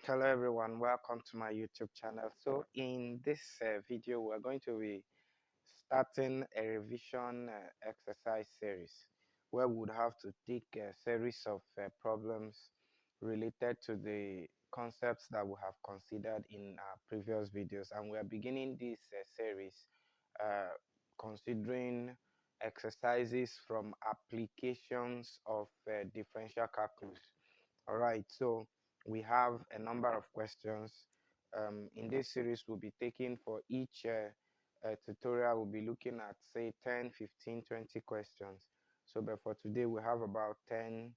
Hello everyone, welcome to my YouTube channel. So in this video we're going to be starting a revision exercise series where we would have to take a series of problems related to the concepts that we have considered in our previous videos, and we are beginning this series uh, considering exercises from applications of differential calculus. All right, so we have a number of questions. In this series, we'll be taking for each tutorial, we'll be looking at say 10, 15, 20 questions. So, but for today, we have about 10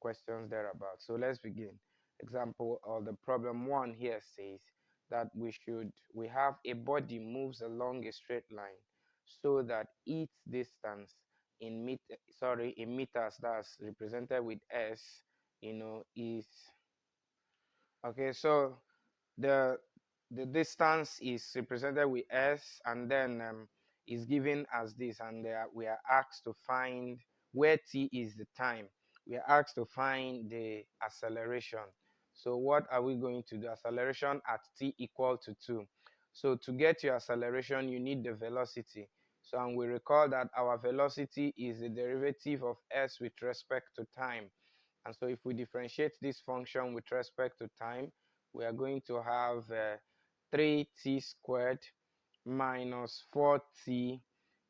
questions thereabout. So let's begin. Example of the problem one here says that we have a body moves along a straight line so that its distance in meters, that's represented with s, is okay. So the the distance is represented with s, and then is given as this, and we are asked to find where t is the time. We are asked to find the acceleration. So what are we going to do? Acceleration at t equal to 2. So to get your acceleration, you need the velocity. So, and we recall that our velocity is the derivative of s with respect to time. And so if we differentiate this function with respect to time, we are going to have 3t squared minus 4t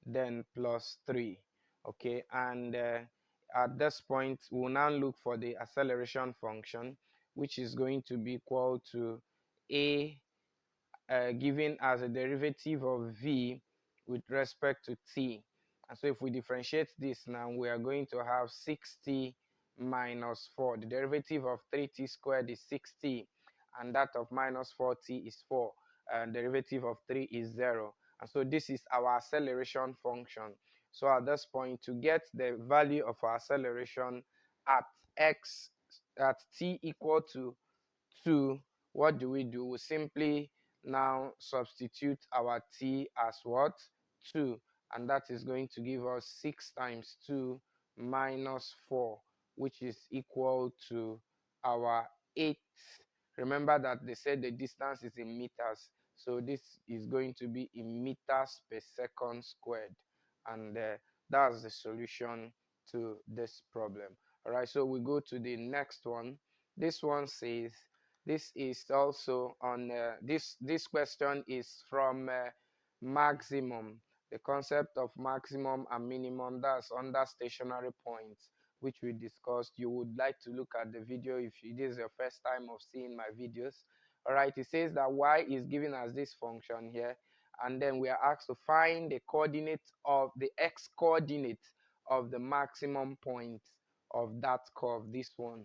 then plus 3. Okay, and at this point, we'll now look for the acceleration function, which is going to be equal to a given as a derivative of v with respect to t. And so if we differentiate this now, we are going to have 6t minus 4. The derivative of 3t squared is 6t, and that of minus 4t is 4. And derivative of 3 is 0. And so this is our acceleration function. So at this point, to get the value of our acceleration at t equal to 2, what do? We simply now substitute our t as what? 2, and that is going to give us 6 times 2 minus 4, which is equal to our 8. Remember that they said the distance is in meters, so this is going to be in meters per second squared, and that's the solution to this problem. All right, so we go to the next one. This one says, this is also on this question is from maximum, the concept of maximum and minimum, that's under stationary points, which we discussed. You would like to look at the video if it is your first time of seeing my videos. All right, it says that y is given as this function here, and then we are asked to find the coordinate of the x coordinate of the maximum point of that curve, this one.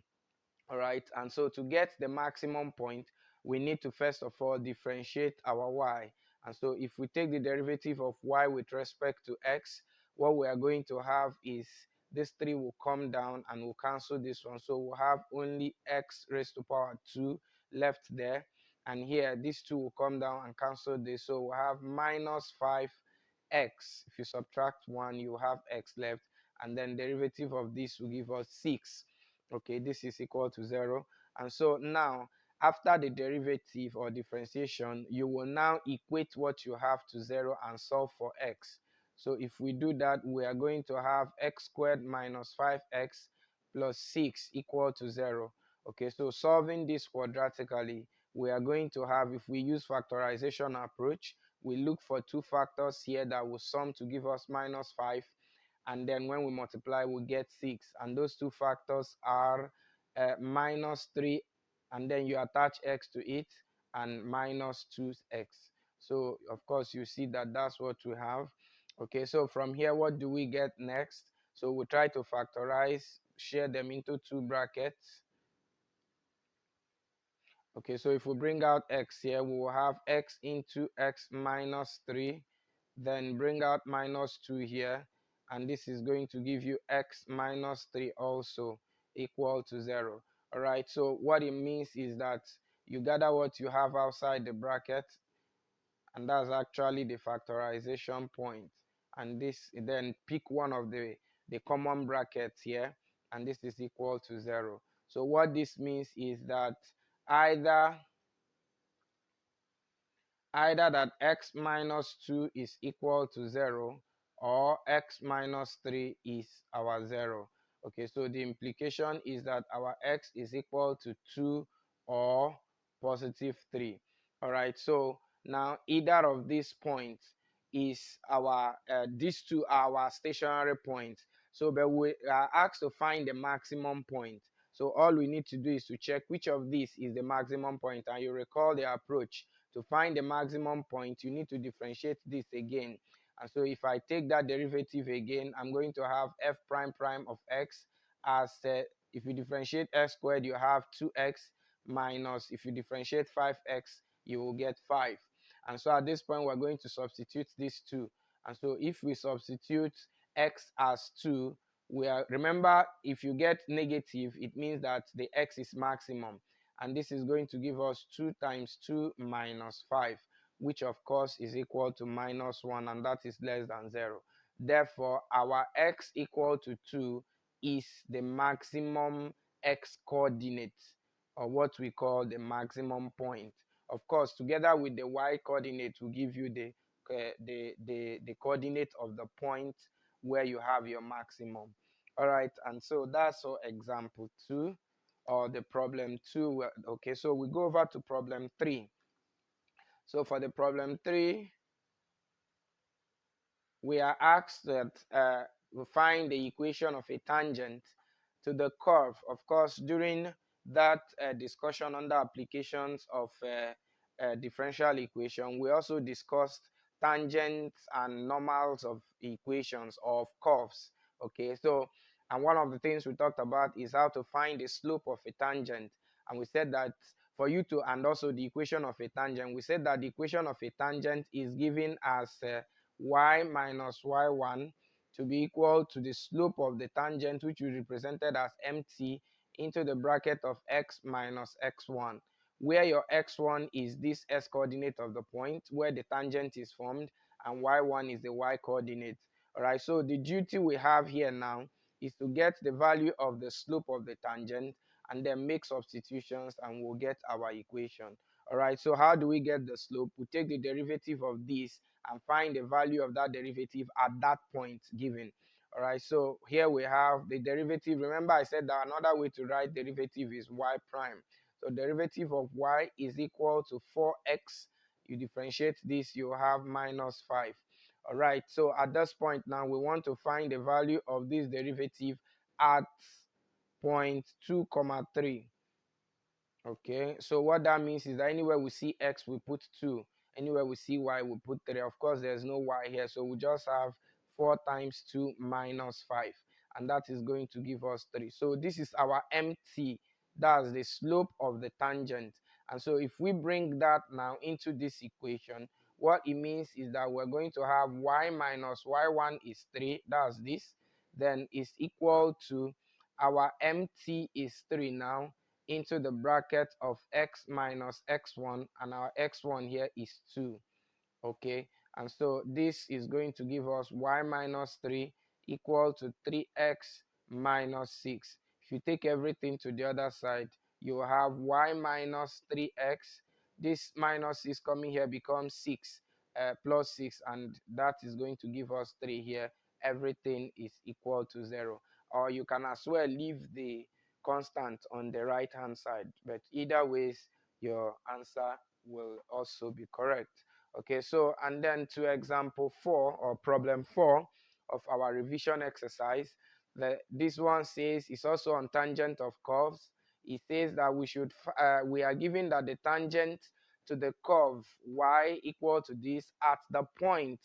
All right, and so to get the maximum point, we need to first of all differentiate our y. And so if we take the derivative of y with respect to x, what we are going to have is this 3 will come down and we'll cancel this one, so we'll have only x raised to power 2 left there, and here this 2 will come down and cancel this, so we'll have minus 5x. If you subtract 1, you have x left, and then derivative of this will give us 6. Okay, this is equal to 0. And so now, after the derivative or differentiation, you will now equate what you have to 0 and solve for x. So if we do that, we are going to have x squared minus 5x plus 6 equal to 0. Okay, so solving this quadratically, we are going to have, if we use factorization approach, we look for two factors here that will sum to give us minus 5, and then when we multiply we get 6, and those two factors are minus 3, and then you attach x to it, and minus 2x. So of course you see that that's what we have. Okay, so from here, what do we get next? So we try to factorize, share them into two brackets. Okay, so if we bring out x here, we will have x into x minus 3, then bring out minus 2 here, and this is going to give you x minus 3 also equal to 0. All right, so what it means is that you gather what you have outside the bracket, and that's actually the factorization point, and this, then pick one of the common brackets here, and this is equal to 0. So what this means is that either either that x minus 2 is equal to 0 or x minus 3 is our 0. Okay, so the implication is that our x is equal to 2 or positive 3. All right, so now either of these points is our, these two are our stationary points. So but we are asked to find the maximum point. So all we need to do is to check which of these is the maximum point, and you recall the approach. To find the maximum point, you need to differentiate this again. And so if I take that derivative again, I'm going to have f prime prime of x as, if you differentiate x squared, you have 2x minus, if you differentiate 5x, you will get 5. And so at this point, we're going to substitute these two. And so if we substitute x as 2, remember, if you get negative, it means that the x is maximum. And this is going to give us 2 times 2 minus 5, which of course is equal to minus 1, and that is less than 0. Therefore, our x equal to 2 is the maximum x coordinate, or what we call the maximum point. Of course, together with the y coordinate will give you the coordinate of the point where you have your maximum. All right, and so that's for example 2 or the problem 2. Okay, so we go over to problem 3. So for the problem 3, we are asked that we find the equation of a tangent to the curve. Of course, during that discussion under applications of differential equation, we also discussed tangents and normals of equations of curves. Okay, so and one of the things we talked about is how to find the slope of a tangent, and we said that for you to, and also the equation of a tangent, we said that the equation of a tangent is given as y minus y1 to be equal to the slope of the tangent, which we represented as mt, into the bracket of x minus x1, where your x1 is this s coordinate of the point where the tangent is formed, and y1 is the y coordinate. All right, so the duty we have here now is to get the value of the slope of the tangent and then make substitutions, and we'll get our equation. All right, so how do we get the slope? We take the derivative of this and find the value of that derivative at that point given. All right, so here we have the derivative. Remember I said that another way to write derivative is y prime. So derivative of y is equal to 4x. You differentiate this, you have minus 5. All right, so at this point now, we want to find the value of this derivative at point 2, 3. Okay, so what that means is that anywhere we see x, we put 2. Anywhere we see y, we put 3. Of course, there's no y here, so we just have 4 times 2 minus 5. And that is going to give us 3. So this is our mt. That's the slope of the tangent. And so if we bring that now into this equation, what it means is that we're going to have y minus y1 is 3. That's this. Then is equal to our mt is 3 now, into the bracket of x minus x1, and our x1 here is 2. Okay, and so this is going to give us y minus 3 equal to 3x minus 6. If you take everything to the other side, you have y minus 3x. This minus 6 coming here becomes 6 plus 6, and that is going to give us 3 here. Everything is equal to 0. Or you can as well leave the constant on the right hand side, but either ways your answer will also be correct. Okay, so and then to example 4 or problem 4 of our revision exercise, this one says it's also on tangent of curves. It says that we are given that the tangent to the curve y equal to this at the point.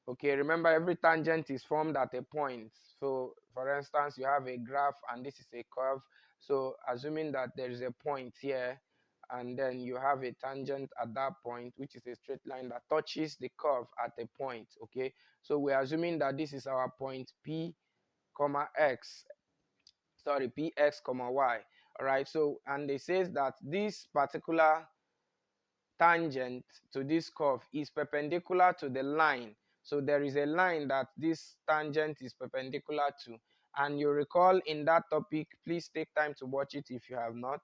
Okay, remember every tangent is formed at a point. So for instance, you have a graph and this is a curve. So assuming that there is a point here, and then you have a tangent at that point, which is a straight line that touches the curve at a point. Okay, so we're assuming that this is our point p comma x, sorry, px comma y. All right, so and it says that this particular tangent to this curve is perpendicular to the line. So there is a line that this tangent is perpendicular to. And you recall in that topic, please take time to watch it if you have not.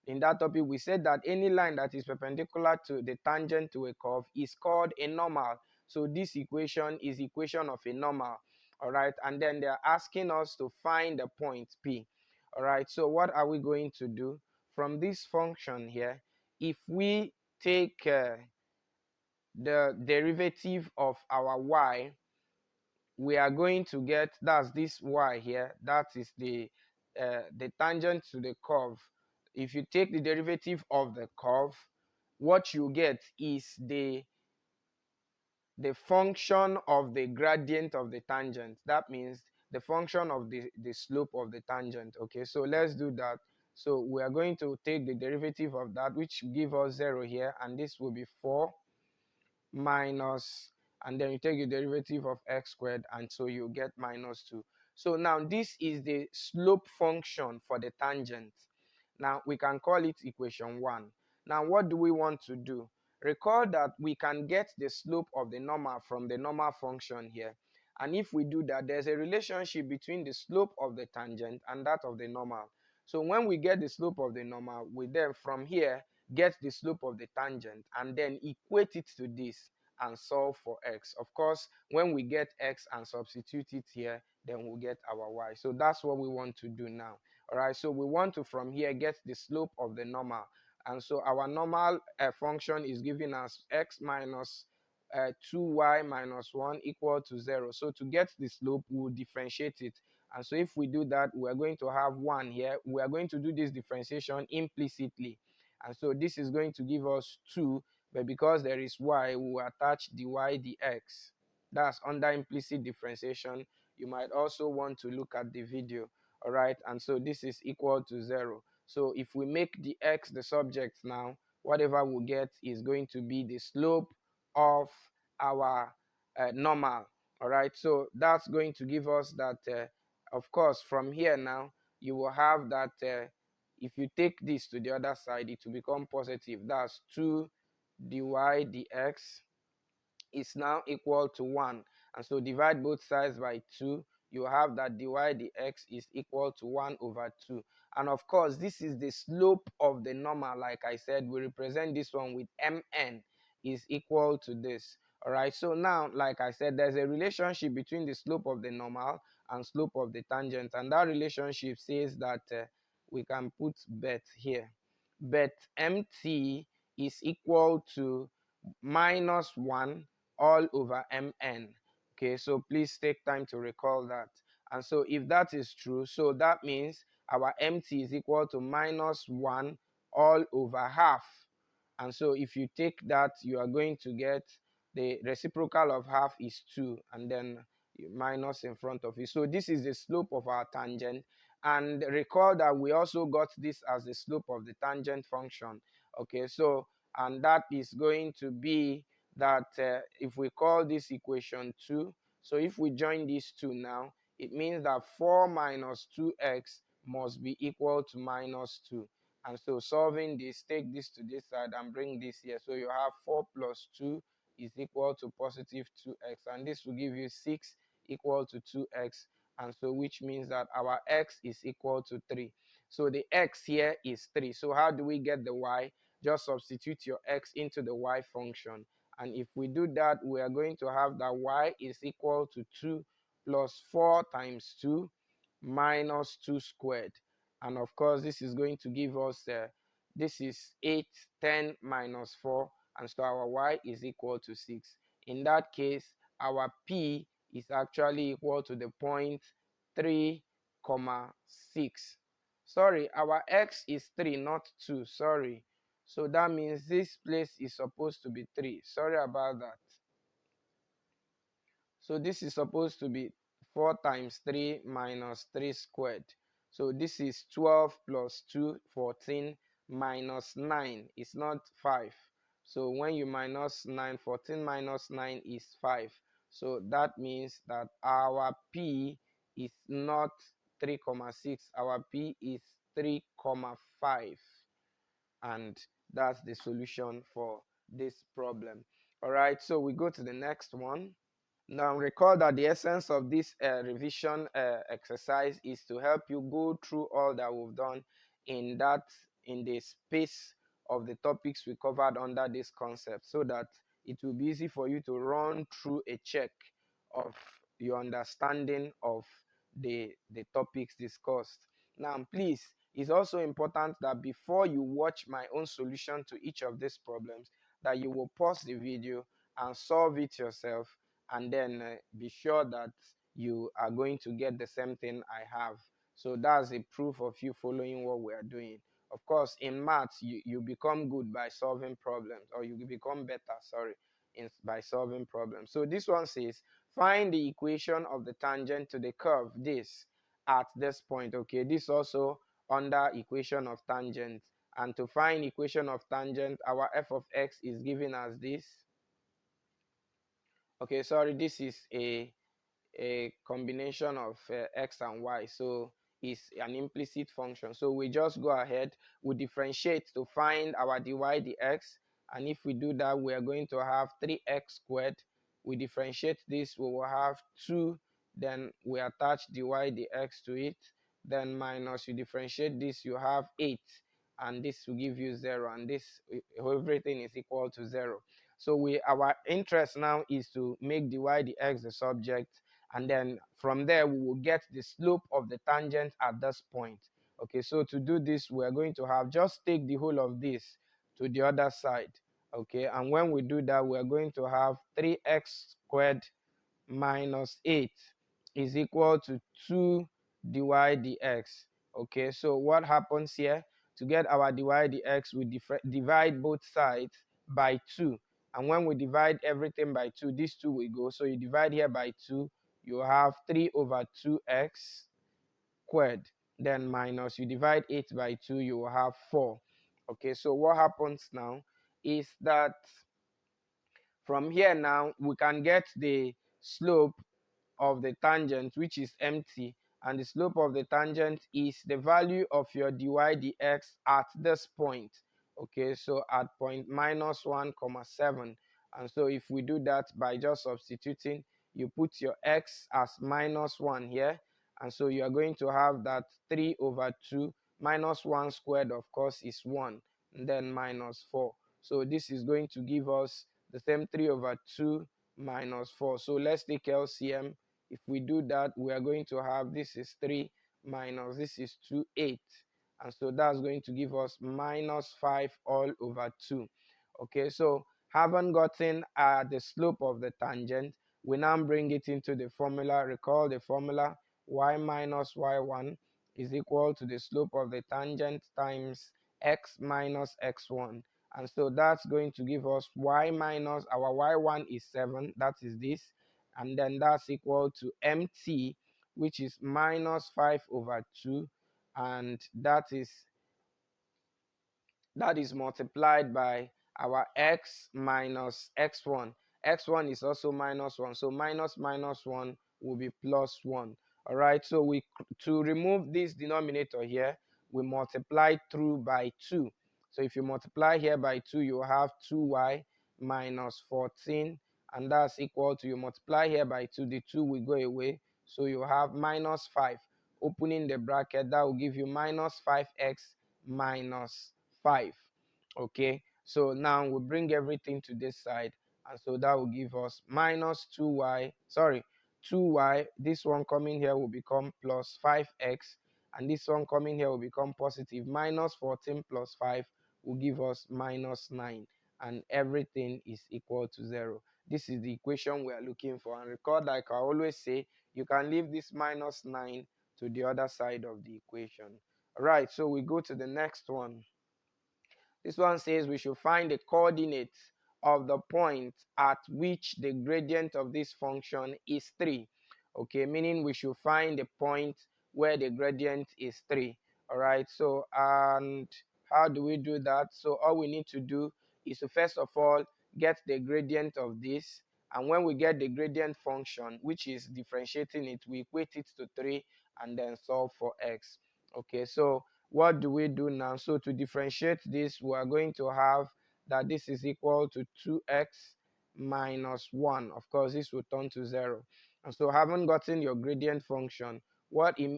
in that topic, we said that any line that is perpendicular to the tangent to a curve is called a normal. So this equation is equation of a normal. All right, and then they're asking us to find the point P. All right, so what are we going to do? From this function here, if we take the derivative of our y, we are going to get, that's this y here, that is the tangent to the curve. If you take the derivative of the curve, what you get is the function of the gradient of the tangent. That means the function of the slope of the tangent. Okay, so let's do that. So we are going to take the derivative of that, which give us 0 here, and this will be 4 minus, and then you take the derivative of x squared, and so you get minus 2. So now this is the slope function for the tangent. Now we can call it equation 1. Now what do we want to do? Recall that we can get the slope of the normal from the normal function here. And if we do that, there's a relationship between the slope of the tangent and that of the normal. So when we get the slope of the normal, we then from here get the slope of the tangent and then equate it to this and solve for x. Of course, when we get x and substitute it here, then we'll get our y. So that's what we want to do now. All right, so we want to from here get the slope of the normal. And so our normal function is giving us x minus 2y minus 1 equal to 0. So to get the slope, we'll differentiate it. And so if we do that, we're going to have 1 here. We are going to do this differentiation implicitly. And so this is going to give us 2, but because there is y, we will attach dy dx. That's under implicit differentiation. You might also want to look at the video. All right, and so this is equal to 0. So if we make the x the subject now, whatever we get is going to be the slope of our normal. All right, so that's going to give us that, of course, from here now, you will have that if you take this to the other side, it will become positive. That's 2 dy dx is now equal to 1. And so divide both sides by 2. You have that dy dx is equal to 1 over 2. And of course, this is the slope of the normal. Like I said, we represent this one with mn is equal to this. All right, so now, like I said, there's a relationship between the slope of the normal and slope of the tangent. And that relationship says that we can put bet here. Bet mt is equal to minus 1 all over mn. Okay, so please take time to recall that. And so if that is true, so that means our mt is equal to minus 1 all over half. And so if you take that, you are going to get the reciprocal of half is 2, and then minus in front of it. So this is the slope of our tangent. And recall that we also got this as the slope of the tangent function. Okay, so, and that is going to be that if we call this equation 2, so if we join these two now, it means that 4 minus 2x must be equal to minus 2. And so solving this, take this to this side and bring this here. So you have 4 plus 2 is equal to positive 2x. And this will give you 6 equal to 2x. And so which means that our x is equal to 3. So the x here is 3. So how do we get the y? Just substitute your x into the y function. And if we do that, we are going to have that y is equal to 2 plus 4 times 2 minus 2 squared. And of course, this is going to give us, this is 8, 10 minus 4. And so our y is equal to 6. In that case, our p is actually equal to the point 3, 6. Sorry, our x is 3, not 2. Sorry. So that means this place is supposed to be 3. Sorry about that. So this is supposed to be 4 times 3 minus 3 squared. So this is 12 plus 2, 14 minus 9 is not 5. So when you minus 9, 14 minus 9 is 5. So that means that our P is not 3,6. Our P is 3,5. And that's the solution for this problem. All right, so we go to the next one. Now recall that the essence of this revision exercise is to help you go through all that we've done in that in the space of the topics we covered under this concept, so that it will be easy for you to run through a check of your understanding of the topics discussed. Now, please, it's also important that before you watch my own solution to each of these problems, that you will pause the video and solve it yourself, and then be sure that you are going to get the same thing I have. So that's a proof of you following what we are doing. Of course, in maths, you become good by solving problems, or you become better, sorry, by solving problems. So this one says, find the equation of the tangent to the curve, this, at this point. Okay, this also under equation of tangent. And to find equation of tangent, our f of x is given as this. Okay, sorry, this is a combination of x and y, so it's an implicit function. So we just go ahead, we differentiate to find our dy dx, and if we do that, we are going to have 3x squared. We differentiate this, we will have 2, then we attach dy dx to it, then minus, you differentiate this, you have 8, and this will give you 0, and this, everything is equal to 0. So our interest now is to make dy dx the subject, and then from there we will get the slope of the tangent at this point. Okay, so to do this, we are going to have, just take the whole of this to the other side. Okay, and when we do that, we are going to have 3x squared minus 8 is equal to 2 dy dx. Okay, so what happens here? To get our dy dx, we divide both sides by 2. And when we divide everything by 2, these 2 will go. So you divide here by 2, you have 3 over 2x squared. Then minus, you divide 8 by 2, you will have 4. Okay, so what happens now is that from here now, we can get the slope of the tangent, which is empty, and the slope of the tangent is the value of your dy dx at this point. Okay, so at point minus 1 comma 7. And so if we do that by just substituting, you put your x as minus 1 here, and so you are going to have that 3 over 2 minus 1 squared, of course, is 1, and then minus 4. So this is going to give us the same 3 over 2 minus 4. So let's take LCM. If we do that, we are going to have, this is 3 minus, this is 2, 8. And so that's going to give us minus 5 all over 2. Okay, so having gotten the slope of the tangent, we now bring it into the formula. Recall the formula: y minus y1 is equal to the slope of the tangent times x minus x1. And so that's going to give us y minus, our y1 is 7, that is this, and then that's equal to mt, which is minus 5 over 2, and that is multiplied by our x minus x1. X1 is also minus 1, so minus minus 1 will be plus 1. All right, so to remove this denominator here, we multiply through by 2. So if you multiply here by 2, you have 2y minus 14, and that's equal to, you multiply here by 2, the 2 will go away, so you have minus 5. Opening the bracket, that will give you minus 5x minus 5. Okay, so now we bring everything to this side, and so that will give us minus 2y, this one coming here will become plus 5x, and this one coming here will become positive. Minus 14 plus 5 will give us minus 9, and everything is equal to 0. This is the equation we are looking for. And recall, like I always say, you can leave this minus 9 to the other side of the equation. All right, so we go to the next one. This one says we should find the coordinates of the point at which the gradient of this function is 3. Okay, meaning we should find the point where the gradient is 3. All right, so and how do we do that? So all we need to do is to first of all get the gradient of this, and when we get the gradient function, which is differentiating it, we equate it to 3 and then solve for x. Okay, so what do we do now? So to differentiate this, we are going to have that this is equal to 2x minus 1. Of course, this will turn to 0. And so having gotten your gradient function,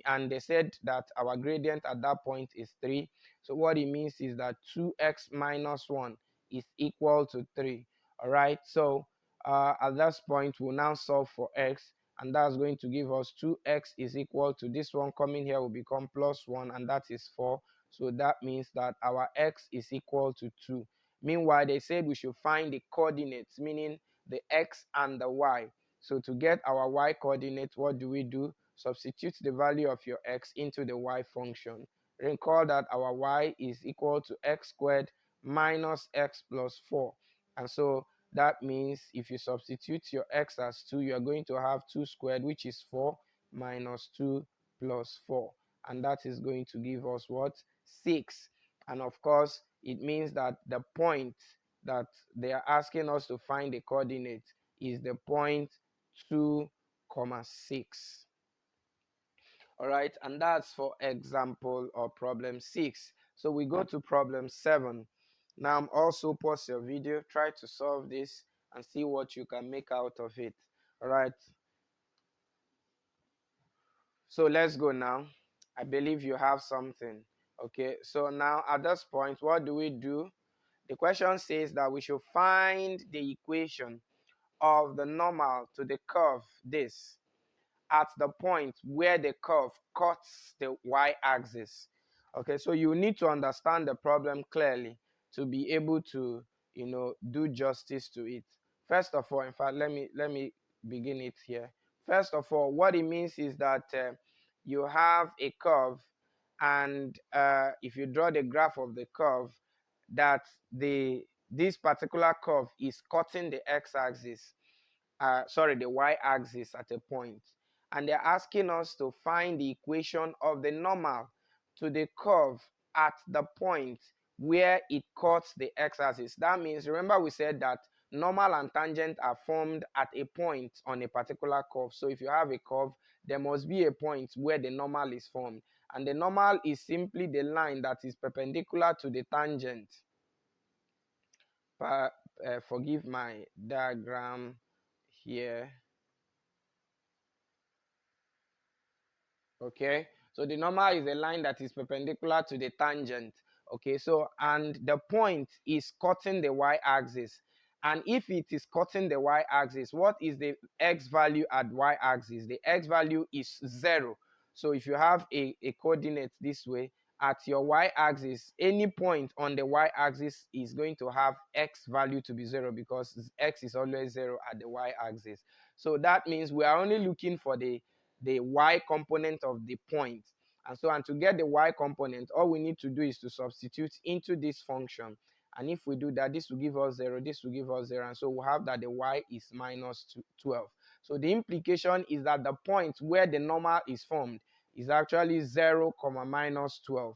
and they said that our gradient at that point is 3. So what it means is that 2x minus 1 is equal to 3. All right, so at this point we'll now solve for x, and that's going to give us 2x is equal to this one coming here will become plus 1, and that is 4. So that means that our x is equal to 2. Meanwhile, they said we should find the coordinates, meaning the x and the y. So to get our y coordinate, what do? Substitute the value of your x into the y function. Recall that our y is equal to x squared minus x plus 4. And so that means if you substitute your x as 2, you are going to have 2 squared, which is 4, minus 2 plus 4. And that is going to give us what? 6. And of course, it means that the point that they are asking us to find the coordinate is the point 2, 6. All right, and that's for example or problem 6. So we go to problem 7. Now also pause your video, try to solve this and see what you can make out of it. All right, so let's go now. I believe you have something. Okay, so now at this point, what do? The question says that we should find the equation of the normal to the curve this at the point where the curve cuts the y-axis. Okay, so you need to understand the problem clearly to be able to, do justice to it. First of all, in fact, let me begin it here. First of all, what it means is that you have a curve, and if you draw the graph of the curve, that this particular curve is cutting the x-axis, the y-axis at a point, and they're asking us to find the equation of the normal to the curve at the point where it cuts the x-axis. That means, remember we said that normal and tangent are formed at a point on a particular curve. So if you have a curve, there must be a point where the normal is formed, and the normal is simply the line that is perpendicular to the tangent. Forgive my diagram here. Okay, so the normal is a line that is perpendicular to the tangent. Okay, so and the point is cutting the y-axis, and if it is cutting the y-axis, what is the x value at y-axis? The x value is 0. So if you have a coordinate this way, at your y-axis, any point on the y-axis is going to have x value to be 0, because x is always 0 at the y-axis. So that means we are only looking for the y component of the point. And to get the y component, all we need to do is to substitute into this function. And if we do that, this will give us 0, this will give us 0. And so we'll have that the y is minus 12. So the implication is that the point where the normal is formed is actually 0, minus 12.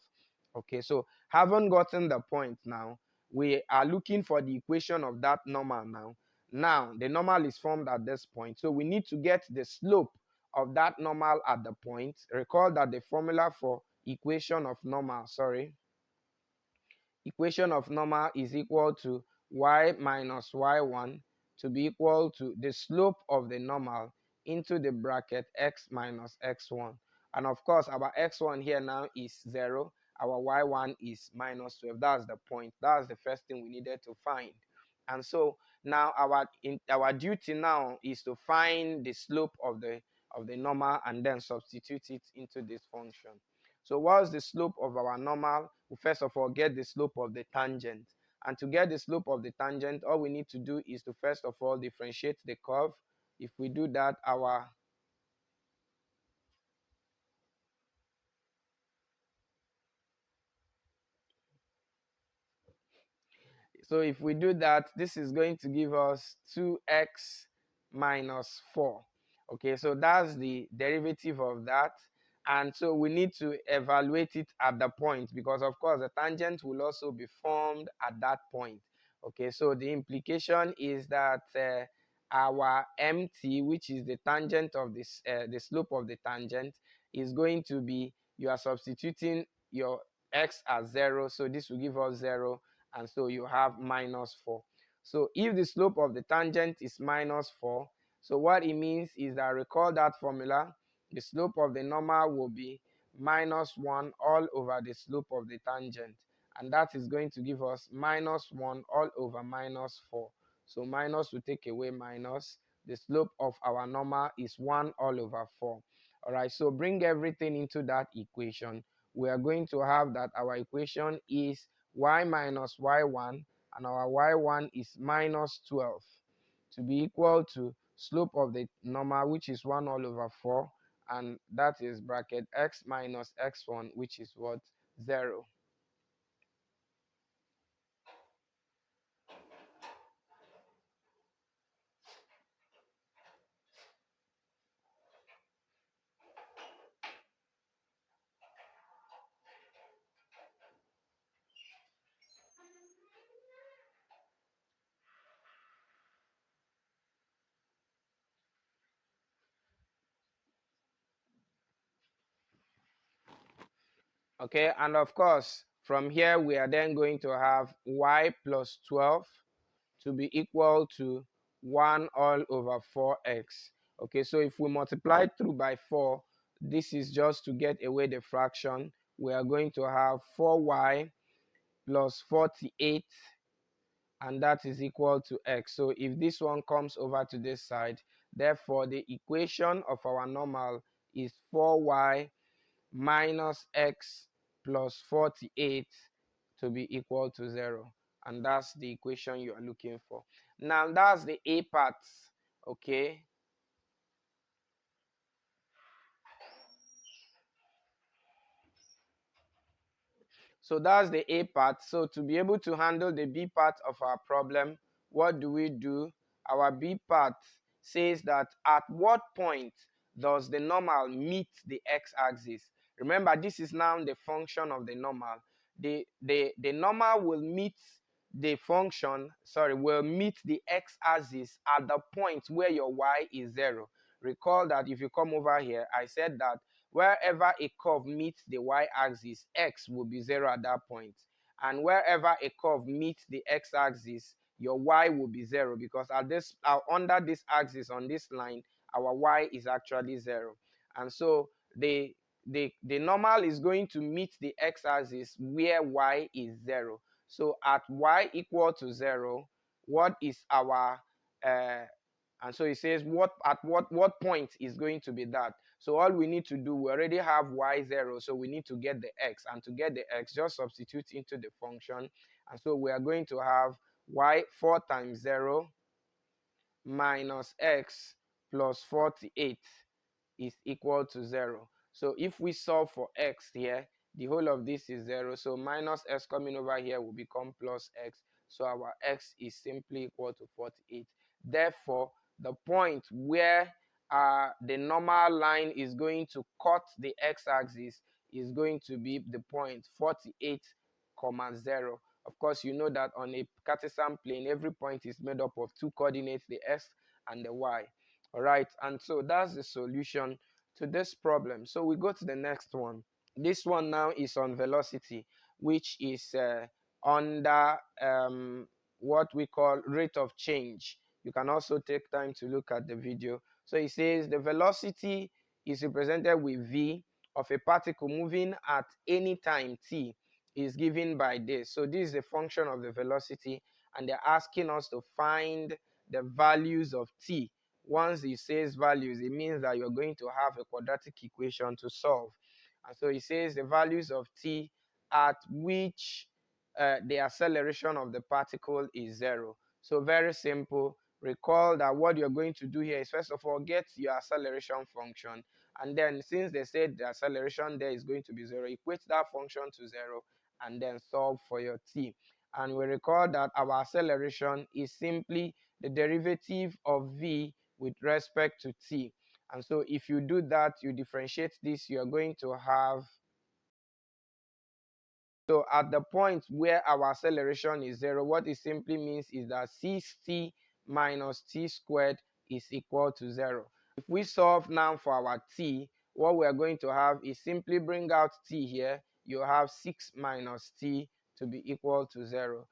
Okay, so having gotten the point now, we are looking for the equation of that normal now. Now, the normal is formed at this point. So we need to get the slope of that normal at the point. Recall that the formula for equation of normal is equal to y minus y1 to be equal to the slope of the normal into the bracket x minus x1. And of course, our x1 here now is 0. Our y1 is minus 12. That's the point. That's the first thing we needed to find. And so now our duty now is to find the slope of the normal and then substitute it into this function. So what's the slope of our normal? We first of all get the slope of the tangent. And to get the slope of the tangent, all we need to do is to first of all differentiate the curve. If we do that, if we do that, this is going to give us 2x minus 4. Okay, so that's the derivative of that. And so we need to evaluate it at the point, because of course the tangent will also be formed at that point. Okay, so the implication is that our mt, which is the tangent of this, the slope of the tangent, is going to be, you are substituting your x as 0, so this will give us 0, and so you have minus 4. So if the slope of the tangent is minus 4, so what it means is that, recall that formula, the slope of the normal will be minus 1 all over the slope of the tangent, and that is going to give us minus 1 all over minus 4. So minus will take away minus. The slope of our normal is 1 all over 4. All right, so bring everything into that equation. We are going to have that our equation is y minus y1, and our y1 is minus 12, to be equal to slope of the normal, which is 1 all over 4, and that is bracket x minus x1, which is what? 0. Okay, and of course, from here we are then going to have y plus 12 to be equal to 1 all over 4x. Okay, so if we multiply through by 4, this is just to get away the fraction. We are going to have 4y plus 48, and that is equal to x. So if this one comes over to this side, therefore the equation of our normal is 4y minus x plus 48 to be equal to 0. And that's the equation you are looking for. Now that's the A part, okay? So that's the A part. So to be able to handle the B part of our problem, what do? Our B part says that at what point does the normal meet the x-axis? Remember, this is now the function of the normal. The normal will meet the function, will meet the x-axis at the point where your y is 0. Recall that if you come over here, I said that wherever a curve meets the y-axis, x will be 0 at that point. And wherever a curve meets the x-axis, your y will be 0, because at this under this axis on this line, our y is actually 0. And so the normal is going to meet the x-axis where y is 0. So at y equal to 0, what is our and so it says what point is going to be that. So all we need to do, we already have y0, so we need to get the x, and to get the x, just substitute into the function. And so we are going to have y 4 times 0 minus x plus 48 is equal to 0. So if we solve for x here, the whole of this is 0. So minus x coming over here will become plus x. So our x is simply equal to 48. Therefore, the point where the normal line is going to cut the x-axis is going to be the point 48, 0. Of course, you know that on a Cartesian plane, every point is made up of two coordinates, the x and the y. All right, and so that's the solution to this problem. So we go to the next one. This one now is on velocity, which is under what we call rate of change. You can also take time to look at the video. So it says the velocity is represented with v of a particle moving at any time t is given by this. So this is the function of the velocity, and they're asking us to find the values of t. Once it says values, it means that you're going to have a quadratic equation to solve. And so it says the values of t at which the acceleration of the particle is 0. So very simple. Recall that what you're going to do here is, first of all, get your acceleration function. And then since they said the acceleration there is going to be 0, equate that function to 0 and then solve for your t. And we recall that our acceleration is simply the derivative of v with respect to t. And so if you do that, you differentiate this, you are going to have, so at the point where our acceleration is 0, what it simply means is that 6t minus t squared is equal to 0. If we solve now for our t, what we are going to have is simply bring out t here. You have 6 minus t to be equal to 0.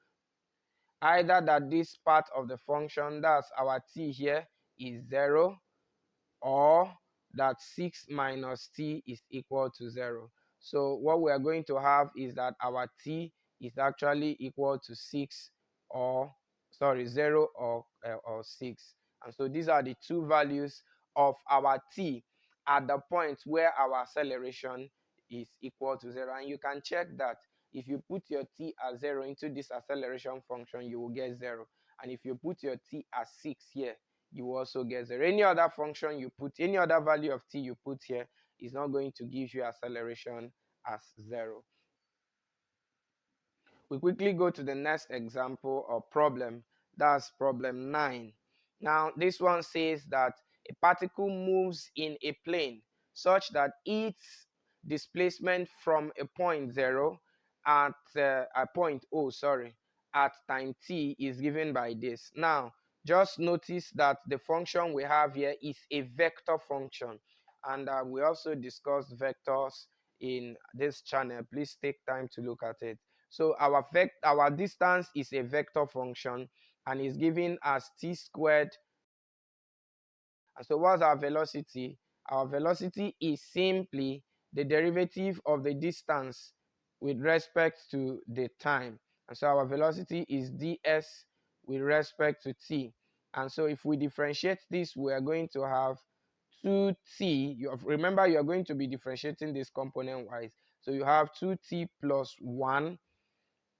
Either that this part of the function, that's our t here, is 0, or that 6 minus t is equal to 0. So what we are going to have is that our t is actually equal to 6 or, sorry, 0 or 6. And so these are the two values of our t at the point where our acceleration is equal to 0. And you can check that if you put your t as 0 into this acceleration function, you will get 0. And if you put your t as 6 here, you will also get 0. Any other function you put, any other value of t you put here is not going to give you acceleration as 0. We quickly go to the next example or problem. That's problem 9. Now, this one says that a particle moves in a plane such that its displacement from a point 0 at a point O, sorry, at time t is given by this. Now, just notice that the function we have here is a vector function. And we also discussed vectors in this channel. Please take time to look at it. So our distance is a vector function and is given as t squared. And so what's our velocity? Our velocity is simply the derivative of the distance with respect to the time. And so our velocity is ds with respect to t. And so if we differentiate this, we are going to have 2t. Remember, you are going to be differentiating this component wise. So you have 2t plus 1,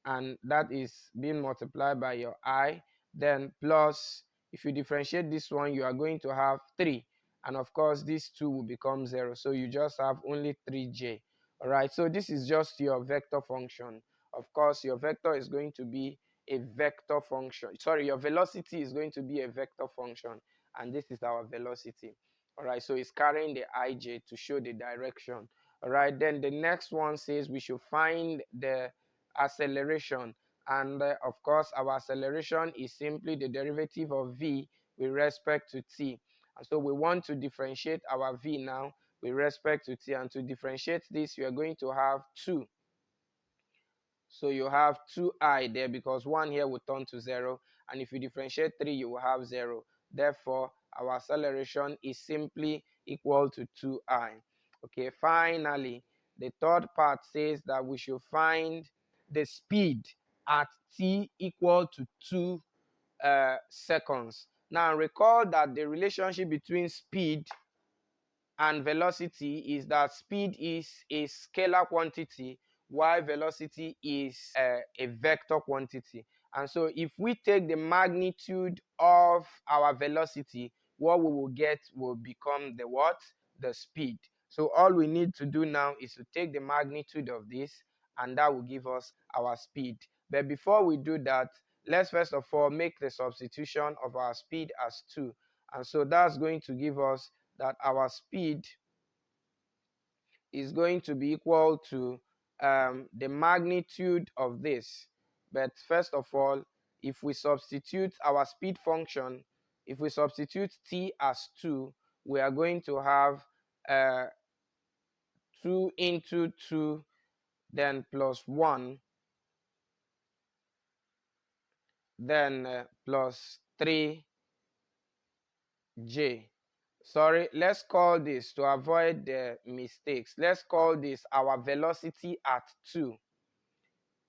and that is being multiplied by your I. Then plus, if you differentiate this one, you are going to have 3. And of course, this 2 will become 0. So you just have only 3j. All right, so this is just your vector function. Of course, your vector is going to be a vector function. Sorry, your velocity is going to be a vector function. And this is our velocity. All right, so it's carrying the ij to show the direction. All right, then the next one says we should find the acceleration, and of course our acceleration is simply the derivative of v with respect to t. And so we want to differentiate our v now with respect to t, and to differentiate this, you are going to have 2. So you have 2i there because 1 here will turn to 0, and if you differentiate 3, you will have 0. Therefore our acceleration is simply equal to 2i. Okay, finally the third part says that we should find the speed at t equal to 2 seconds. Now recall that the relationship between speed and velocity is that speed is a scalar quantity while velocity is a vector quantity. And so if we take the magnitude of our velocity, what we will get will become the what? The speed. So all we need to do now is to take the magnitude of this, and that will give us our speed. But before we do that, let's first of all make the substitution of our speed as 2. And so that's going to give us that our speed is going to be equal to the magnitude of this. But first of all, if we substitute our speed function, if we substitute t as 2, we are going to have 2 into 2, then plus 1, then plus 3j. Sorry, let's call this, to avoid the mistakes, let's call this our velocity at 2.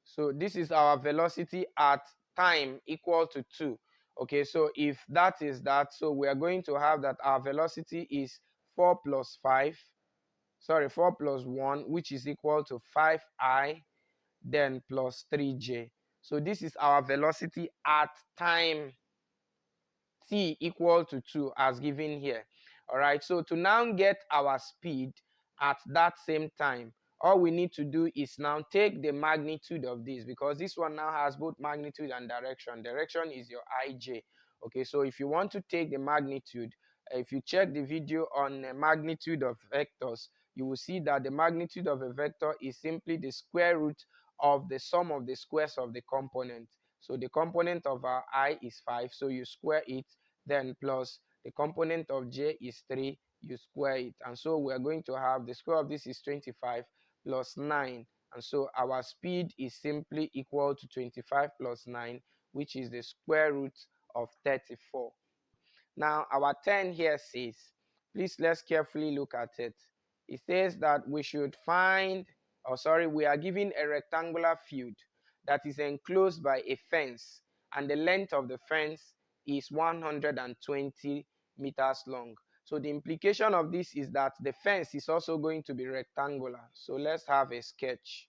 So this is our velocity at time equal to 2. Okay, so if that is that, so we are going to have that our velocity is 4 plus 5, sorry, 4 plus 1, which is equal to 5i, then plus 3j. So this is our velocity at time t equal to 2 as given here. All right, so to now get our speed at that same time, all we need to do is now take the magnitude of this, because this one now has both magnitude and direction. Direction is your ij. Okay, so if you want to take the magnitude, if you check the video on the magnitude of vectors, you will see that the magnitude of a vector is simply the square root of the sum of the squares of the component. So the component of our I is 5, so you square it, then plus the component of j is 3, you square it. And so we are going to have the square of this is 25 plus 9. And so our speed is simply equal to 25 plus 9, which is the square root of 34. Now our 10 here says, Please, let's carefully look at it. It says that we should find, or sorry, we are given a rectangular field that is enclosed by a fence, and the length of the fence is 120 meters long. So the implication of this is that the fence is also going to be rectangular. So let's have a sketch.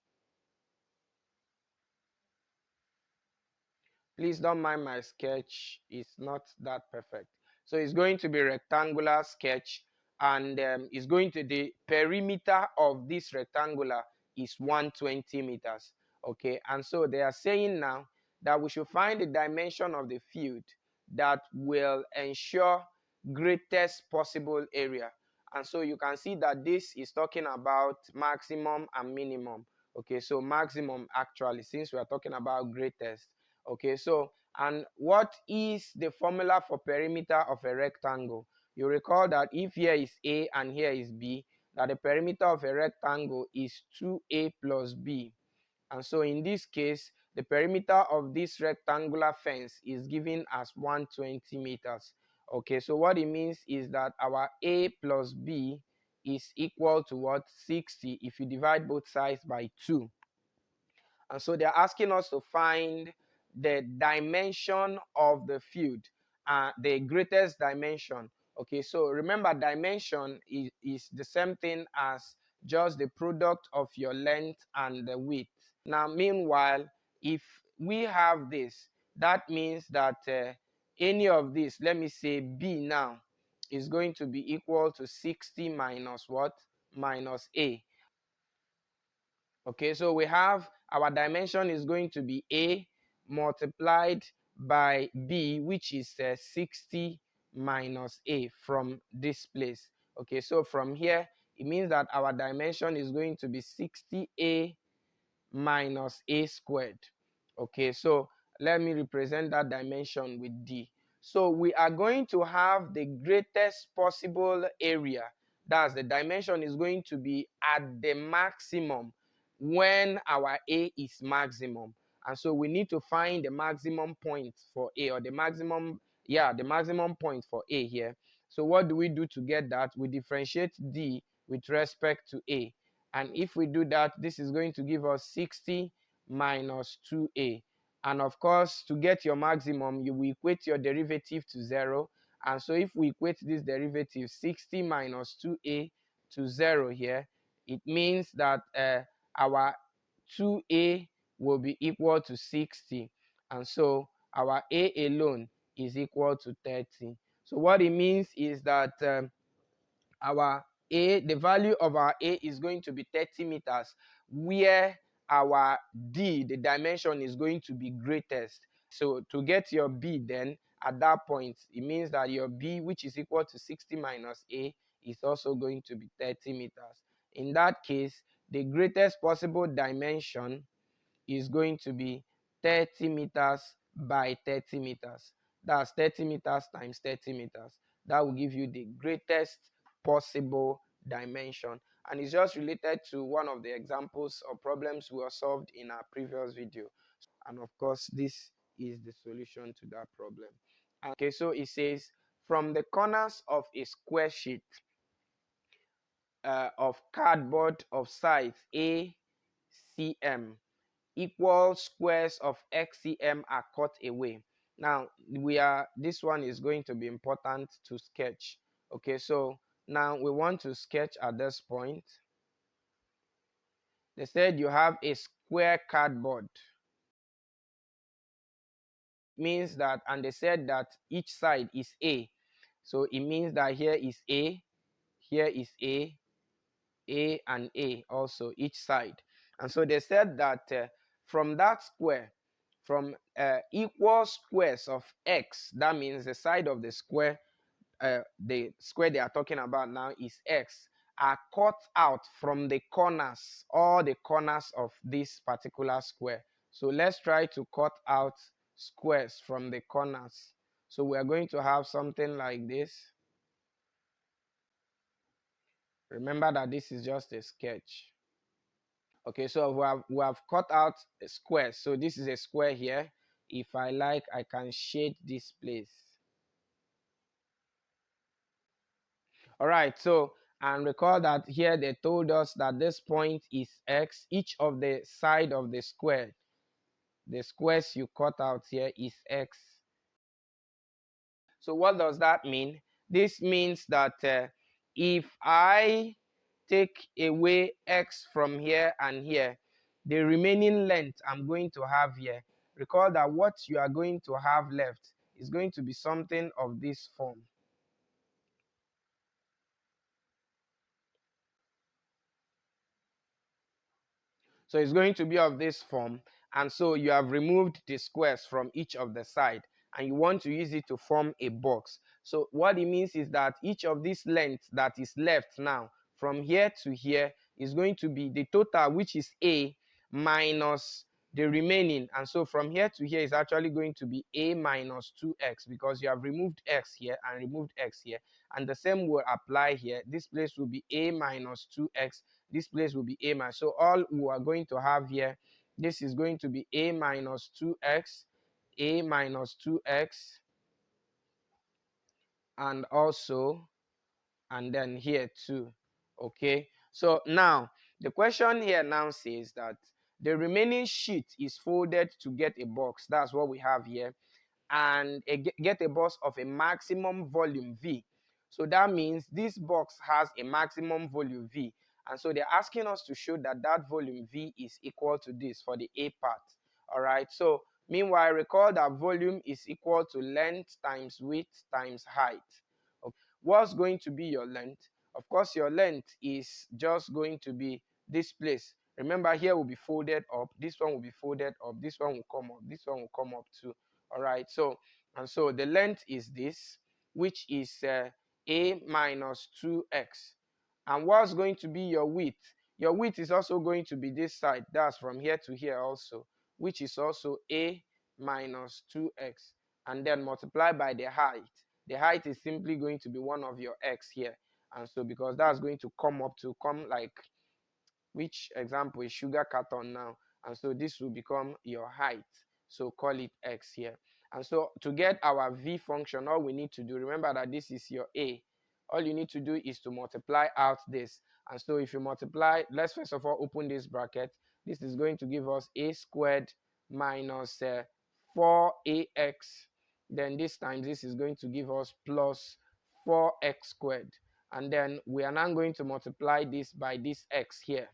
Please don't mind my sketch, it's not that perfect. So it's going to be rectangular sketch, and it's going to, the perimeter of this rectangular is 120 meters. Okay, and so they are saying now that we should find the dimension of the field that will ensure greatest possible area. And so you can see that this is talking about maximum and minimum. Okay, so maximum actually, since we are talking about greatest. Okay, so, and what is the formula for perimeter of a rectangle? You recall that if here is A and here is B, that the perimeter of a rectangle is 2A plus B. And so in this case, the perimeter of this rectangular fence is given as 120 meters. Okay, so what it means is that our A plus B is equal to what? 60 if you divide both sides by 2. And so they're asking us to find the dimension of the field, the greatest dimension. Okay, so remember, dimension is the same thing as just the product of your length and the width. Now, meanwhile, if we have this, that means that any of this, let me say B now, is going to be equal to 60 minus what? Minus A. Okay, so we have our dimension is going to be A multiplied by B, which is 60 minus A from this place. Okay, so from here, it means that our dimension is going to be 60A minus A squared. Okay, so let me represent that dimension with D. So we are going to have the greatest possible area. That's, the dimension is going to be at the maximum when our A is maximum. And so we need to find the maximum point for A, or the maximum, yeah, the maximum point for A here. So what do we do to get that? We differentiate D with respect to A. And if we do that, this is going to give us 60 minus 2A. And of course, to get your maximum, you will equate your derivative to 0. And so if we equate this derivative, 60 minus 2A to 0 here, it means that our 2A will be equal to 60. And so our A alone is equal to 30. So what it means is that our A, the value of our A is going to be 30 meters, where our D, the dimension, is going to be greatest. So to get your B then, at that point, it means that your B, which is equal to 60 minus A, is also going to be 30 meters. In that case, the greatest possible dimension is going to be 30 meters by 30 meters. That's 30 meters times 30 meters. That will give you the greatest possible dimension. And it's just related to one of the examples or problems we have solved in our previous video. And of course, this is the solution to that problem. Okay, so it says, from the corners of a square sheet of cardboard of size ACM, equal squares of XCM are cut away. Now this one is going to be important to sketch. Okay, so now we want to sketch at this point. They said you have a square cardboard. Means that, and they said that each side is A. So it means that here is A, here is A and A also, each side. And so they said that from that square, from equal squares of X, that means the side of the square they are talking about now is X, are cut out from the corners, all the corners of this particular square. So let's try to cut out squares from the corners. So we are going to have something like this. Remember that this is just a sketch. Okay, so we have cut out a square. So this is a square here. If I like, I can shade this place. All right, so and recall that here they told us that this point is x. Each of the side of the square, the squares you cut out here, is x. So what does that mean? This means that if I take away x from here and here, the remaining length I'm going to have here, recall that what you are going to have left is going to be something of this form. So it's going to be of this form. And so you have removed the squares from each of the side and you want to use it to form a box. So what it means is that each of these lengths that is left now from here to here is going to be the total, which is a minus the remaining. And so from here to here is actually going to be a minus 2x, because you have removed x here and removed x here. And the same will apply here. This place will be a minus 2x. This place will be a minus. So all we are going to have here, this is going to be a minus 2x, a minus 2x, and also, and then here too. Okay, so now the question here now says that the remaining sheet is folded to get a box. That's what we have here. And get a box of a maximum volume V. So that means this box has a maximum volume V. And so they're asking us to show that that volume V is equal to this for the A part. All right. So meanwhile, recall that volume is equal to length times width times height. Okay. What's going to be your length? Of course, your length is just going to be this place. Remember, here will be folded up. This one will be folded up. This one will come up. This one will come up too. All right, so and so the length is this, which is a minus 2x. And what's going to be your width? Your width is also going to be this side. That's from here to here also, which is also a minus 2x. And then multiply by the height. The height is simply going to be one of your x here. And so because that's going to come up to come like, which example is sugar carton now. And so this will become your height. So call it x here. And so to get our v function, all we need to do, remember that this is your a. All you need to do is to multiply out this. And so if you multiply, let's first of all open this bracket. This is going to give us a squared minus 4ax. Then this times this is going to give us plus 4x squared. And then we are now going to multiply this by this x here.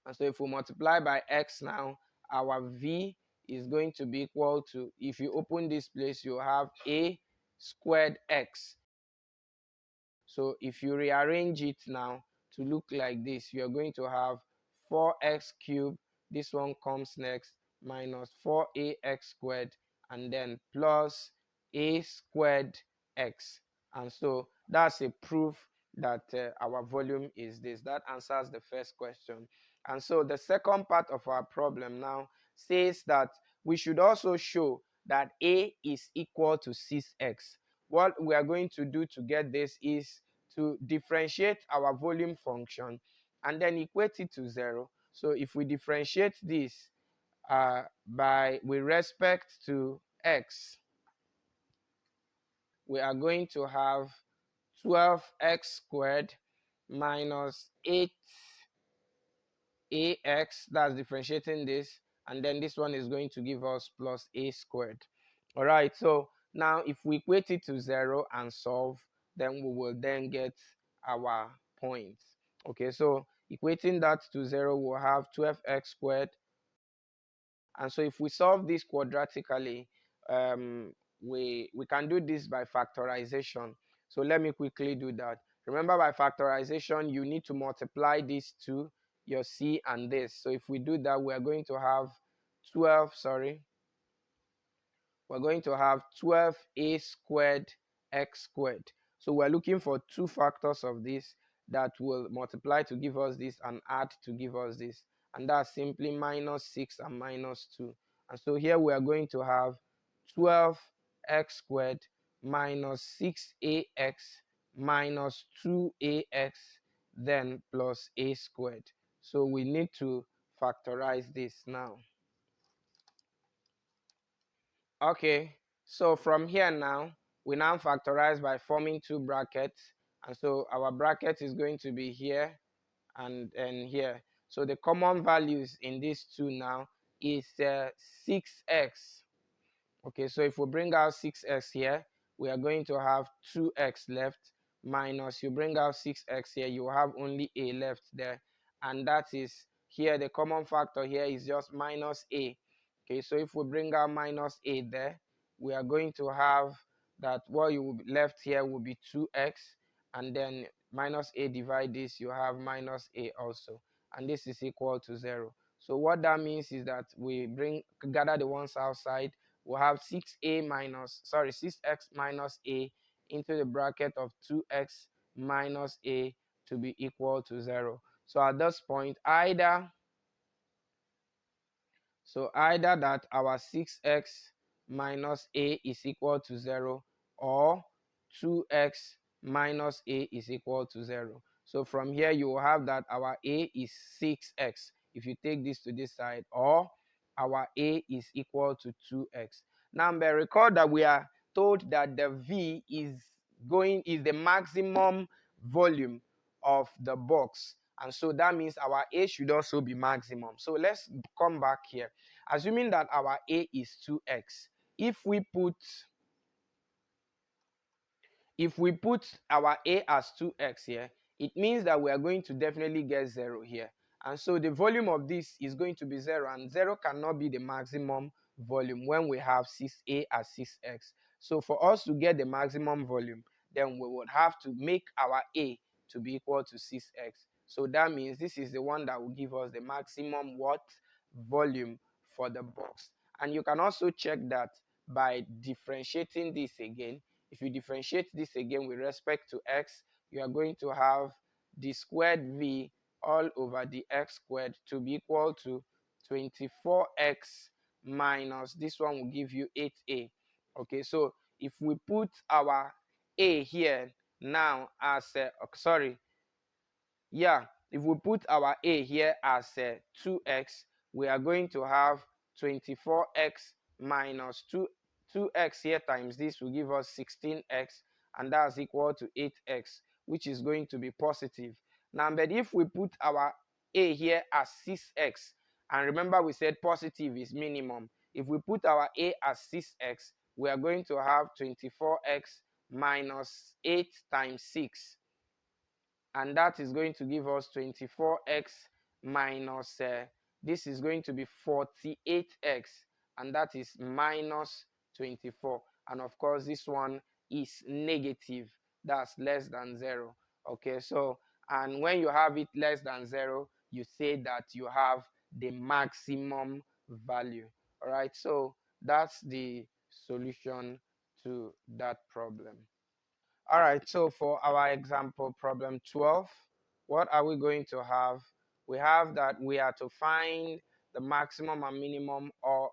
And so if we multiply by x now, our v is going to be equal to, if you open this place, you have a squared x. So if you rearrange it now to look like this, you are going to have 4x cubed. This one comes next, minus 4ax squared, and then plus a squared x. And so that's a proof that our volume is this. That answers the first question. And so the second part of our problem now says that we should also show that a is equal to 6x. What we are going to do to get this is to differentiate our volume function and then equate it to 0. So if we differentiate this with respect to x, we are going to have 12x squared minus 8ax, that's differentiating this, and then this one is going to give us plus a squared. All right, so now if we equate it to 0 and solve, then we will then get our points. Okay, so equating that to 0, we'll have 12x squared. And so if we solve this quadratically, we can do this by factorization. So let me quickly do that. Remember, by factorization, you need to multiply these two, your c and this. So if we do that, we're going to have 12a squared x squared. So we're looking for two factors of this that will multiply to give us this and add to give us this. And that's simply minus 6 and minus 2. And so here we are going to have 12x squared minus 6ax minus 2ax, then plus a squared. So we need to factorize this now. Okay, so from here now, we now factorize by forming two brackets. And so our bracket is going to be here and here. So the common values in these two now is 6x. Okay, so if we bring out 6x here, we are going to have 2x left, minus you bring out 6x here, you have only a left there. And that is here, the common factor here is just minus a. Okay, so if we bring out minus a there, we are going to have that what you will be left here will be 2x, and then minus a divide this, you have minus a also. And this is equal to 0. So what that means is that we gather the ones outside, we'll have 6x minus a into the bracket of 2x minus a to be equal to 0. So at this point, either that our 6x minus a is equal to 0, or 2x minus a is equal to 0. So from here, you will have that our a is 6x if you take this to this side, or our a is equal to 2x. Now, recall that we are told that the V is the maximum volume of the box. And so that means our A should also be maximum. So let's come back here. Assuming that our A is 2x, if we put our A as 2x here, it means that we are going to definitely get 0 here. And so the volume of this is going to be 0, and 0 cannot be the maximum volume when we have 6A as 6x. So for us to get the maximum volume, then we would have to make our A to be equal to 6x. So that means this is the one that will give us the maximum volume for the box. And you can also check that by differentiating this again. If you differentiate this again with respect to x, you are going to have the squared v all over the x squared to be equal to 24x minus this one will give you 8a. Okay, so if we put our a here now as if we put our a here as 2x, we are going to have 24x minus 2x here times this will give us 16x, and that's equal to 8x, which is going to be positive. Now, but if we put our a here as 6x, and remember we said positive is minimum, if we put our a as 6x, we are going to have 24x minus 8 times 6, and that is going to give us 24x minus this is going to be 48x, and that is minus 24. And of course this one is negative, that's less than 0. Okay, so and when you have it less than 0, you say that you have the maximum value. All right, so that's the solution to that problem. All right, so for our example problem 12, what are we going to have? We have that we are to find the maximum and minimum or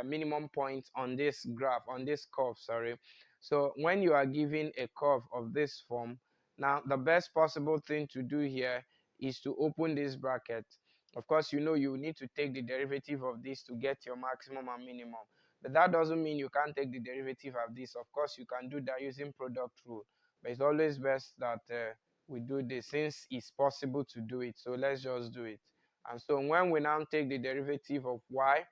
minimum points on this graph, on this curve, sorry. So when you are given a curve of this form, now the best possible thing to do here is to open this bracket. Of course, you know you need to take the derivative of this to get your maximum and minimum. But that doesn't mean you can't take the derivative of this. Of course, you can do that using product rule. But it's always best that we do this since it's possible to do it. So let's just do it. And so when we now take the derivative of y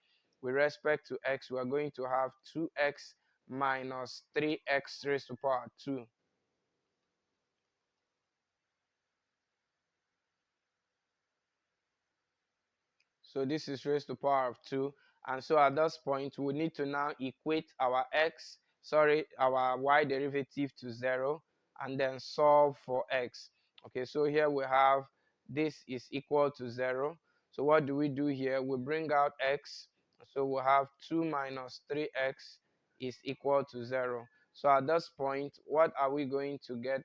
with respect to x, we are going to have 2x minus 3x raised to power 2. So this is raised to the power of 2. And so at this point, we need to now equate our our y derivative to 0 and then solve for x. Okay, so here we have this is equal to 0. So what do we do here? We bring out x. So we have 2 minus 3x is equal to 0. So at this point, what are we going to get?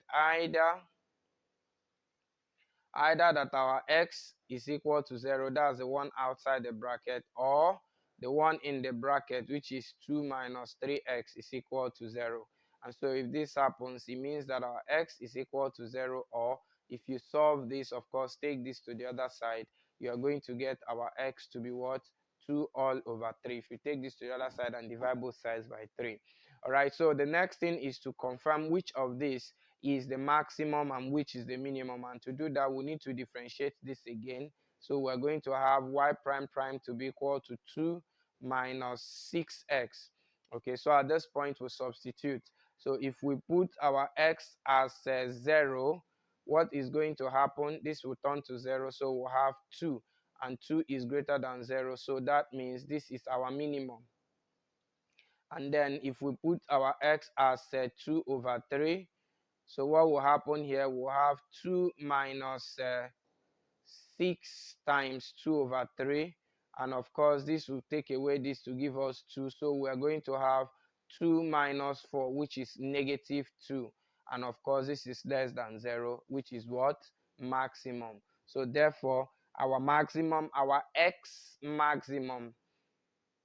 Either that our x is equal to 0, that's the one outside the bracket, or the one in the bracket, which is 2 minus 3x is equal to 0. And so if this happens, it means that our x is equal to 0, or if you solve this, of course, take this to the other side, you are going to get our x to be what? 2 all over 3. If you take this to the other side and divide both sides by 3. All right, so the next thing is to confirm which of these is the maximum and which is the minimum. And to do that, we need to differentiate this again. So we're going to have y prime prime to be equal to 2 minus 6x. Okay, so at this point we substitute. So if we put our x as 0, what is going to happen? This will turn to 0, so we'll have 2, and 2 is greater than 0, so that means this is our minimum. And then if we put our x as 2 over 3, so what will happen here? We'll have 2 minus 6 times 2 over 3, and of course this will take away this to give us 2, so we are going to have 2 minus 4, which is negative 2, and of course this is less than 0, which is what? Maximum. So therefore our maximum, our x maximum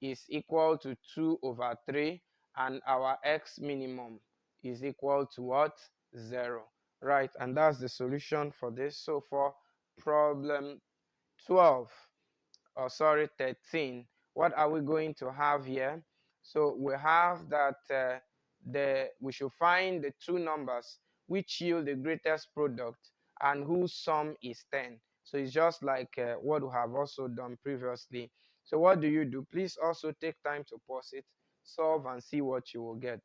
is equal to 2 over 3, and our x minimum is equal to what? 0. Right, and that's the solution for this. So for problem 12, or sorry, 13, what are we going to have here? So we have that we should find the two numbers which yield the greatest product and whose sum is 10. So it's just like what we have also done previously. So what do you do? Please also take time to pause it, solve, and see what you will get.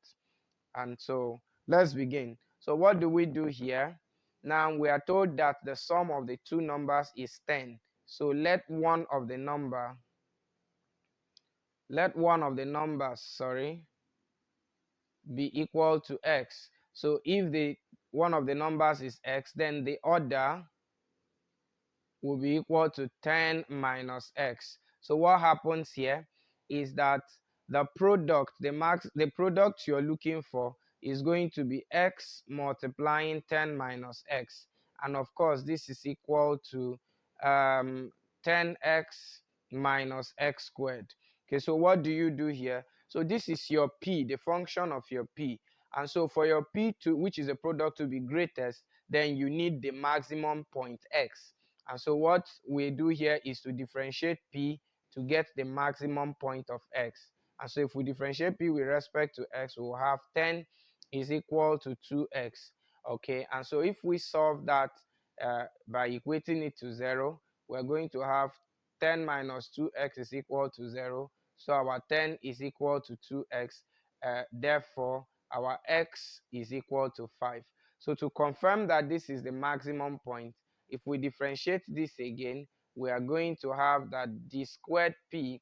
And so let's begin. So what do we do here? Now we are told that the sum of the two numbers is 10. So let one of the numbers, sorry, be equal to x. So if the one of the numbers is x, then the other will be equal to 10 minus x. So what happens here is that the product, the product you're looking for is going to be x multiplying 10 minus x. And of course, this is equal to 10x minus x squared. Okay, so what do you do here? So this is your p, the function of your p. And so for your p to, which is a product, to be greatest, then you need the maximum point x. And so what we do here is to differentiate p to get the maximum point of x. And so if we differentiate p with respect to x, we'll have 10 is equal to 2x. Okay, and so if we solve that by equating it to 0, we're going to have 10 minus 2x is equal to 0. So our 10 is equal to 2x. Therefore, our x is equal to 5. So to confirm that this is the maximum point, if we differentiate this again, we are going to have that d squared p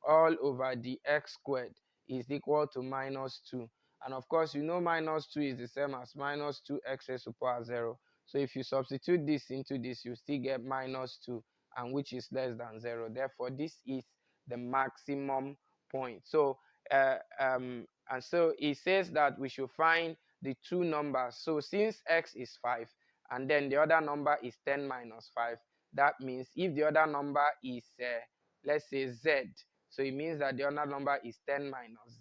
all over dx squared is equal to minus 2. And of course, you know minus 2 is the same as minus 2x raised to the power 0. So if you substitute this into this, you still get minus 2, and which is less than 0. Therefore, this is the maximum point. So, and so it says that we should find the two numbers. So since x is 5, and then the other number is 10 minus 5, that means if the other number is, let's say, z, so it means that the other number is 10 minus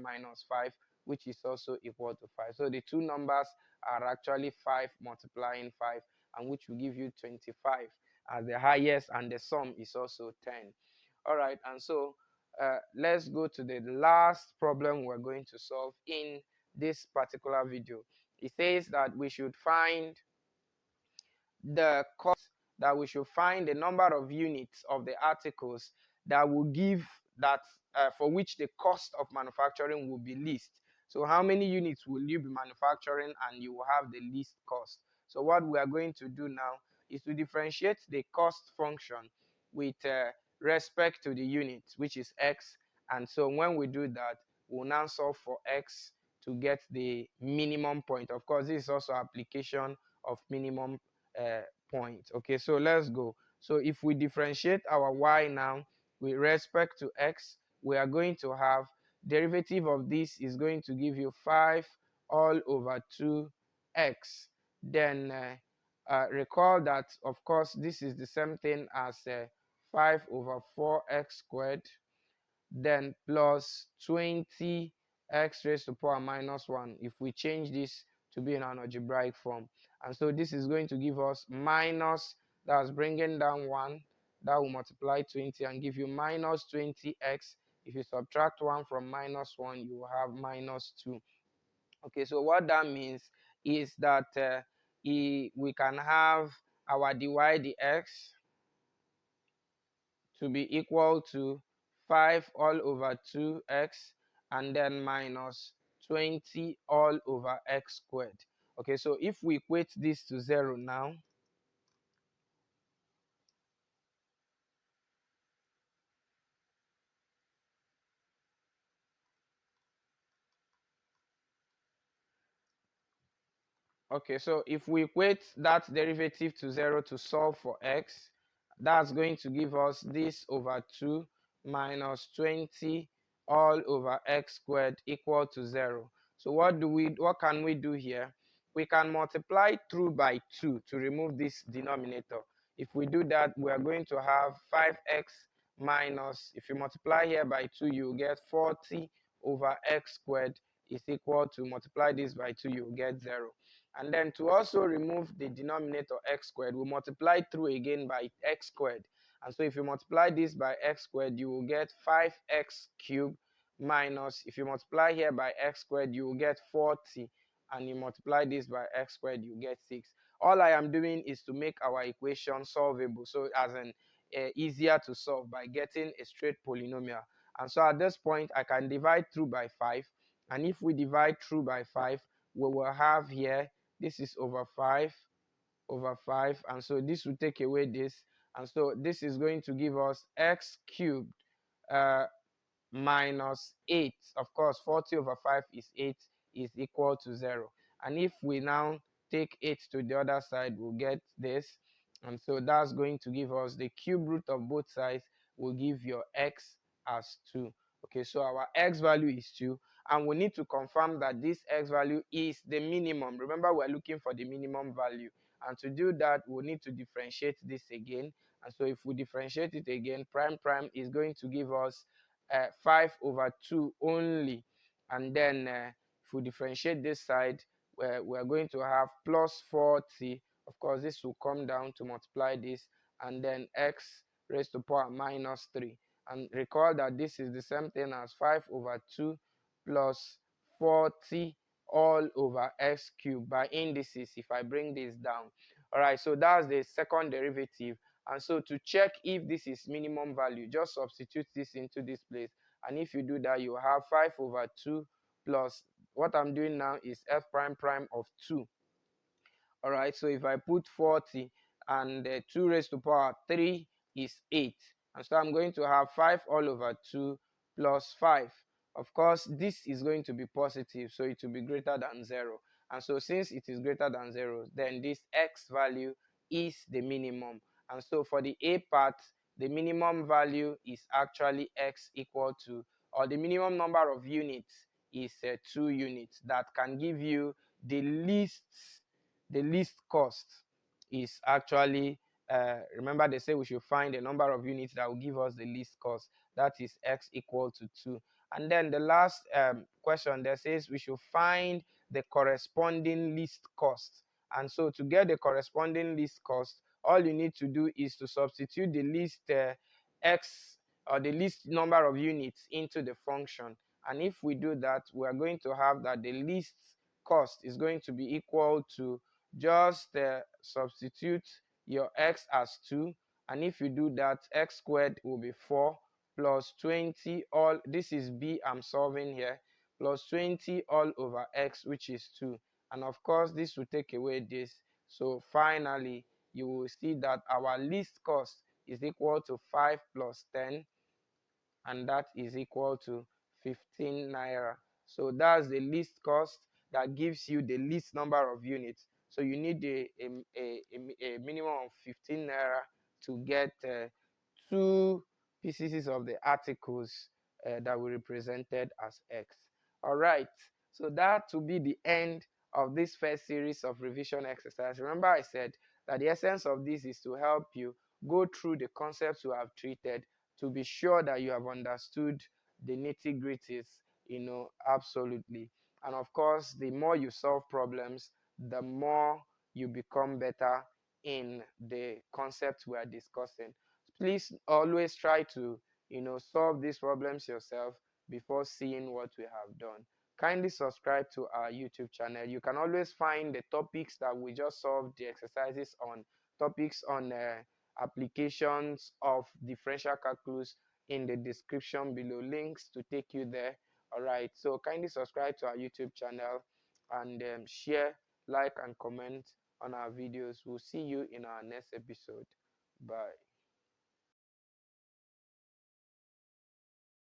minus 5, which is also equal to 5. So the two numbers are actually 5 multiplying 5, and which will give you 25 as the highest, and the sum is also 10. All right, and so let's go to the last problem we're going to solve in this particular video. It says that we should find the cost, that we should find the number of units of the articles that will give that for which the cost of manufacturing will be least. So how many units will you be manufacturing and you will have the least cost? So what we are going to do now is to differentiate the cost function with respect to the units, which is x. And so when we do that, we'll now solve for x to get the minimum point. Of course, this is also application of minimum point. Okay, so let's go. So if we differentiate our y now with respect to x, we are going to have derivative of this is going to give you 5 all over 2x. Then recall that, of course, this is the same thing as 5 over 4x squared, then plus 20x raised to the power minus 1 if we change this to be in an algebraic form. And so this is going to give us minus, that's bringing down 1, that will multiply 20 and give you minus 20x. If you subtract 1 from minus 1, you will have minus 2. Okay, so what that means is that we can have our dy dx to be equal to 5 all over 2x and then minus 20 all over x squared. Okay, so if we equate this to 0 now, okay, so if we equate that derivative to 0 to solve for x, that's going to give us this over 2 minus 20 all over x squared equal to 0. So what can we do here? We can multiply through by 2 to remove this denominator. If we do that, we are going to have 5x minus, if you multiply here by 2, you get 40 over x squared is equal to, multiply this by 2, you get 0. And then to also remove the denominator x squared, we multiply through again by x squared. And so if you multiply this by x squared, you will get 5x cubed minus, if you multiply here by x squared, you will get 40. And you multiply this by x squared, you get 6. All I am doing is to make our equation solvable. So as an easier to solve by getting a straight polynomial. And so at this point, I can divide through by 5. And if we divide through by 5, we will have here, this is over 5 over 5, and so this will take away this, and so this is going to give us x cubed uh, minus 8. Of course, 40 over 5 is 8, is equal to 0. And if we now take 8 to the other side, we'll get this. And so that's going to give us the cube root of both sides will give your x as 2. Okay, so our x value is 2. And we need to confirm that this x value is the minimum. Remember, we're looking for the minimum value. And to do that, we'll need to differentiate this again. And so if we differentiate it again, prime prime is going to give us 5 over 2 only. And then if we differentiate this side, we're going to have plus 40. Of course, this will come down to multiply this, and then x raised to power minus 3. And recall that this is the same thing as 5 over 2 plus 40 all over x cubed by indices if I bring this down. All right, so that's the second derivative. And so to check if this is minimum value, just substitute this into this place. And if you do that, you have 5 over 2 plus, what I'm doing now is f prime prime of 2. All right, so if I put 40 and 2 raised to power 3 is 8. And so I'm going to have 5 all over 2 plus 5. Of course, this is going to be positive, so it will be greater than 0. And so since it is greater than 0, then this x value is the minimum. And so for the A part, the minimum value is actually x equal to, or the minimum number of units is 2 units. That can give you the least cost is actually, remember they say we should find the number of units that will give us the least cost. That is x equal to 2. And then the last question there says we should find the corresponding least cost. And so to get the corresponding least cost, all you need to do is to substitute the least x, or the least number of units, into the function. And if we do that, we are going to have that the least cost is going to be equal to, just substitute your x as 2, and if you do that, x squared will be 4 plus 20 all, this is b I'm solving here, plus 20 all over x, which is 2. And of course this will take away this, so finally you will see that our least cost is equal to 5 plus 10, and that is equal to 15 naira. So that's the least cost that gives you the least number of units. So you need a minimum of 15 naira to get 2 pieces of the articles that we represented as X. All right, so that will be the end of this first series of revision exercise. Remember I said that the essence of this is to help you go through the concepts we have treated to be sure that you have understood the nitty-gritties, absolutely. And of course, the more you solve problems, the more you become better in the concepts we are discussing. Please always try to, solve these problems yourself before seeing what we have done. kindly subscribe to our YouTube channel. You can always find the topics that we just solved the exercises on, topics on applications of differential calculus in the description below, links to take you there. All right, so kindly subscribe to our YouTube channel and share, like, and comment on our videos. We'll see you in our next episode. Bye.